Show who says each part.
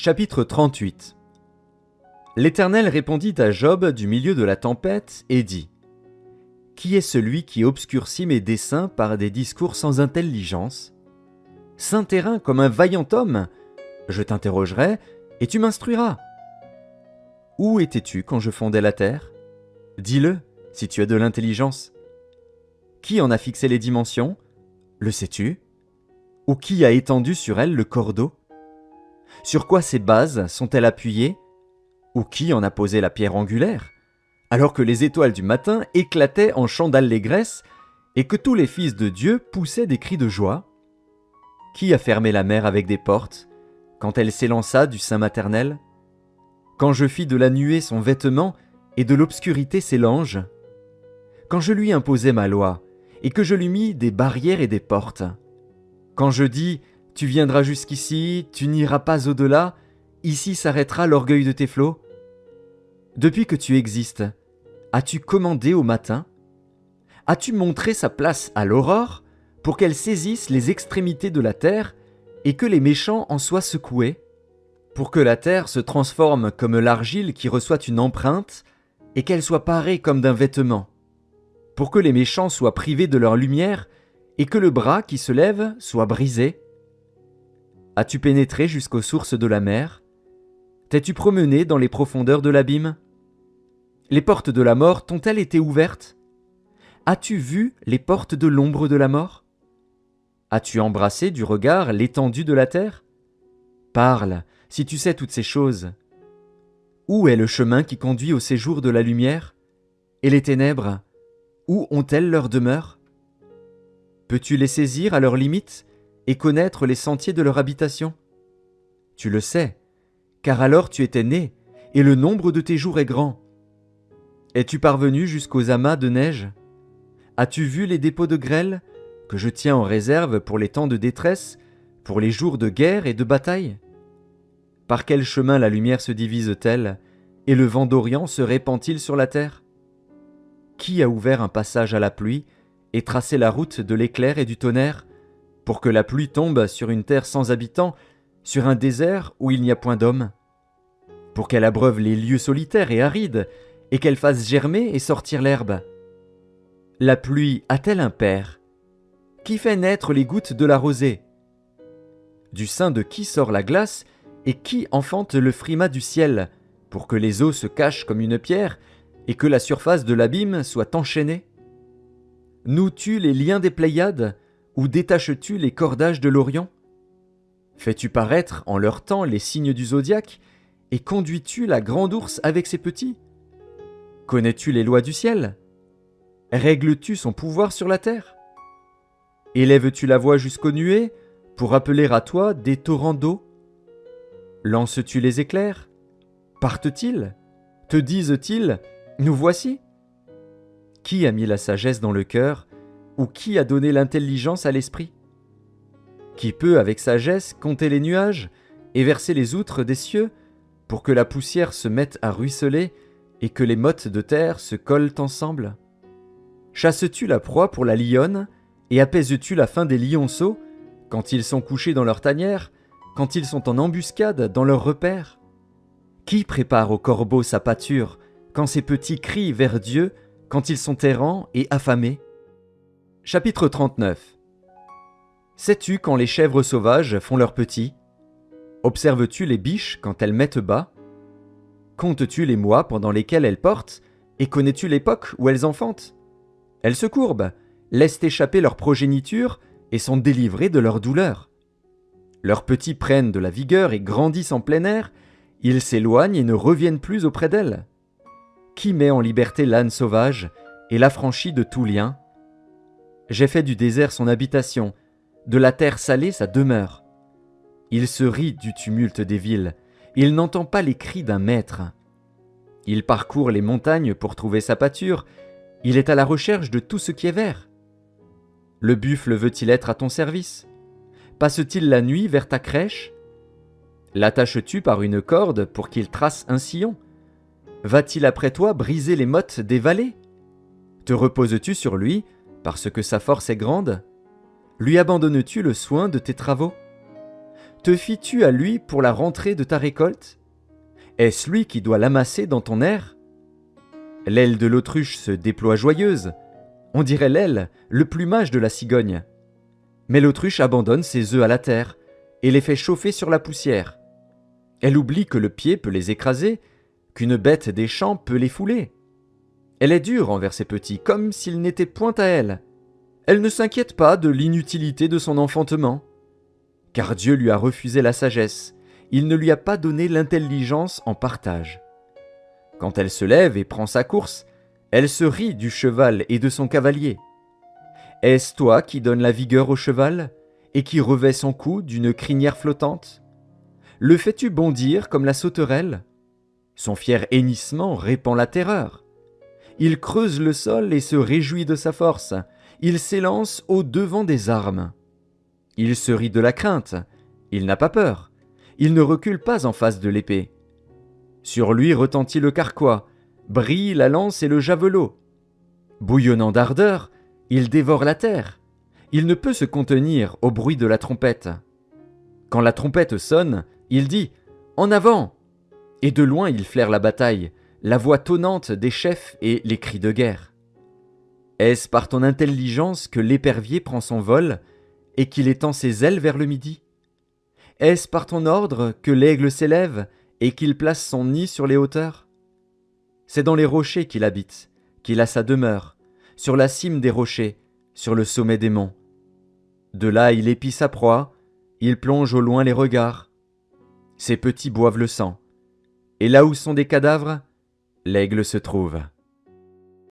Speaker 1: Chapitre 38. L'Éternel répondit à Job du milieu de la tempête et dit : Qui est celui qui obscurcit mes desseins par des discours sans intelligence ? Saint terrain comme un vaillant homme, je t'interrogerai et tu m'instruiras. Où étais-tu quand je fondais la terre ? Dis-le, si tu as de l'intelligence. Qui en a fixé les dimensions ? Le sais-tu ? Ou qui a étendu sur elle le cordeau ? Sur quoi ces bases sont-elles appuyées ? Ou qui en a posé la pierre angulaire ? Alors que les étoiles du matin éclataient en chants d'allégresse et que tous les fils de Dieu poussaient des cris de joie ? Qui a fermé la mer avec des portes, quand elle s'élança du sein maternel ? Quand je fis de la nuée son vêtement et de l'obscurité ses langes ? Quand je lui imposai ma loi et que je lui mis des barrières et des portes ? Quand je dis : tu viendras jusqu'ici, tu n'iras pas au-delà, ici s'arrêtera l'orgueil de tes flots ? Depuis que tu existes, as-tu commandé au matin ? As-tu montré sa place à l'aurore pour qu'elle saisisse les extrémités de la terre et que les méchants en soient secoués ? Pour que la terre se transforme comme l'argile qui reçoit une empreinte et qu'elle soit parée comme d'un vêtement ? Pour que les méchants soient privés de leur lumière et que le bras qui se lève soit brisé ? As-tu pénétré jusqu'aux sources de la mer ? T'es-tu promené dans les profondeurs de l'abîme ? Les portes de la mort t'ont-elles été ouvertes ? As-tu vu les portes de l'ombre de la mort ? As-tu embrassé du regard l'étendue de la terre ? Parle, si tu sais toutes ces choses. Où est le chemin qui conduit au séjour de la lumière ? Et les ténèbres, où ont-elles leur demeure ? Peux-tu les saisir à leurs limites et connaître les sentiers de leur habitation ? Tu le sais, car alors tu étais né, et le nombre de tes jours est grand. Es-tu parvenu jusqu'aux amas de neige ? As-tu vu les dépôts de grêle, que je tiens en réserve pour les temps de détresse, pour les jours de guerre et de bataille ? Par quel chemin la lumière se divise-t-elle, et le vent d'Orient se répand-il sur la terre ? Qui a ouvert un passage à la pluie, et tracé la route de l'éclair et du tonnerre, pour que la pluie tombe sur une terre sans habitants, sur un désert où il n'y a point d'homme ? Pour qu'elle abreuve les lieux solitaires et arides, et qu'elle fasse germer et sortir l'herbe ? La pluie a-t-elle un père ? Qui fait naître les gouttes de la rosée ? Du sein de qui sort la glace, et qui enfante le frimas du ciel, pour que les eaux se cachent comme une pierre, et que la surface de l'abîme soit enchaînée ? Noues-tu les liens des Pléiades, ou détaches-tu les cordages de l'Orient ? Fais-tu paraître en leur temps les signes du zodiaque, et conduis-tu la grande ours avec ses petits ? Connais-tu les lois du ciel ? Règles-tu son pouvoir sur la terre ? Élèves-tu la voix jusqu'aux nuées, pour appeler à toi des torrents d'eau ? Lances-tu les éclairs ? Partent-ils ? Te disent-ils : nous voici ? Qui a mis la sagesse dans le cœur, ou qui a donné l'intelligence à l'esprit ? Qui peut avec sagesse compter les nuages et verser les outres des cieux, pour que la poussière se mette à ruisseler et que les mottes de terre se collent ensemble ? Chasses-tu la proie pour la lionne et apaises-tu la faim des lionceaux quand ils sont couchés dans leur tanière, quand ils sont en embuscade dans leur repère ? Qui prépare au corbeau sa pâture quand ses petits crient vers Dieu, quand ils sont errants et affamés ? Chapitre 39. Sais-tu quand les chèvres sauvages font leurs petits ? Observes-tu les biches quand elles mettent bas ? Comptes-tu les mois pendant lesquels elles portent, et connais-tu l'époque où elles enfantent ? Elles se courbent, laissent échapper leur progéniture et sont délivrées de leur douleur. Leurs petits prennent de la vigueur et grandissent en plein air, ils s'éloignent et ne reviennent plus auprès d'elles. Qui met en liberté l'âne sauvage et l'affranchit de tout lien ? J'ai fait du désert son habitation, de la terre salée sa demeure. Il se rit du tumulte des villes, il n'entend pas les cris d'un maître. Il parcourt les montagnes pour trouver sa pâture, il est à la recherche de tout ce qui est vert. Le buffle veut-il être à ton service ? Passe-t-il la nuit vers ta crèche ? L'attaches-tu par une corde pour qu'il trace un sillon ? Va-t-il après toi briser les mottes des vallées ? Te reposes-tu sur lui parce que sa force est grande ? Lui abandonnes-tu le soin de tes travaux ? Te fies-tu à lui pour la rentrée de ta récolte? Est-ce lui qui doit l'amasser dans ton aire? L'aile de l'autruche se déploie joyeuse. On dirait l'aile, le plumage de la cigogne. Mais l'autruche abandonne ses œufs à la terre et les fait chauffer sur la poussière. Elle oublie que le pied peut les écraser, qu'une bête des champs peut les fouler. Elle est dure envers ses petits, comme s'ils n'étaient point à elle. Elle ne s'inquiète pas de l'inutilité de son enfantement. Car Dieu lui a refusé la sagesse, il ne lui a pas donné l'intelligence en partage. Quand elle se lève et prend sa course, elle se rit du cheval et de son cavalier. Est-ce toi qui donnes la vigueur au cheval et qui revêt son cou d'une crinière flottante? Le fais-tu bondir comme la sauterelle? Son fier hennissement répand la terreur. Il creuse le sol et se réjouit de sa force. Il s'élance au-devant des armes. Il se rit de la crainte. Il n'a pas peur. Il ne recule pas en face de l'épée. Sur lui retentit le carquois, brille la lance et le javelot. Bouillonnant d'ardeur, il dévore la terre. Il ne peut se contenir au bruit de la trompette. Quand la trompette sonne, il dit « En avant !» Et de loin il flaire la bataille, la voix tonnante des chefs et les cris de guerre. Est-ce par ton intelligence que l'épervier prend son vol et qu'il étend ses ailes vers le midi? Est-ce par ton ordre que l'aigle s'élève et qu'il place son nid sur les hauteurs? C'est dans les rochers qu'il habite, qu'il a sa demeure, sur la cime des rochers, sur le sommet des monts. De là il épie sa proie, il plonge au loin les regards. Ses petits boivent le sang, et là où sont des cadavres, l'aigle se trouve.